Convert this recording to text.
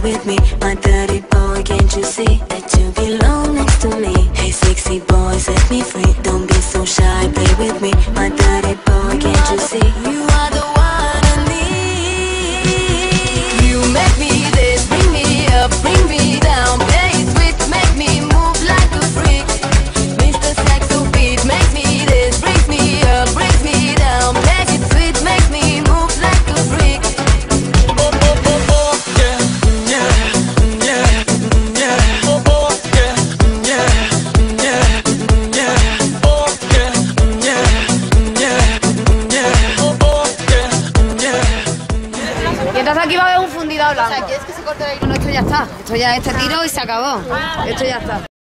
with me, my dirty boy, can't you see that you belong next to me? Hey sexy boy, set me free, don't be so shy, play with me, my dirty boy, can't you see? You are the one I need. You make me this, bring me up, bring me down, play it sweet, make me move like a freak. Mr. Saxo Beat, make me this, brings me up, brings me down, play it sweet, make me move like a freak. Y entonces aquí va a haber un fundido blanco. O sea, ¿quieres que se corte el hilo? No, esto ya está. Esto ya es este tiro y se acabó. Esto ya está.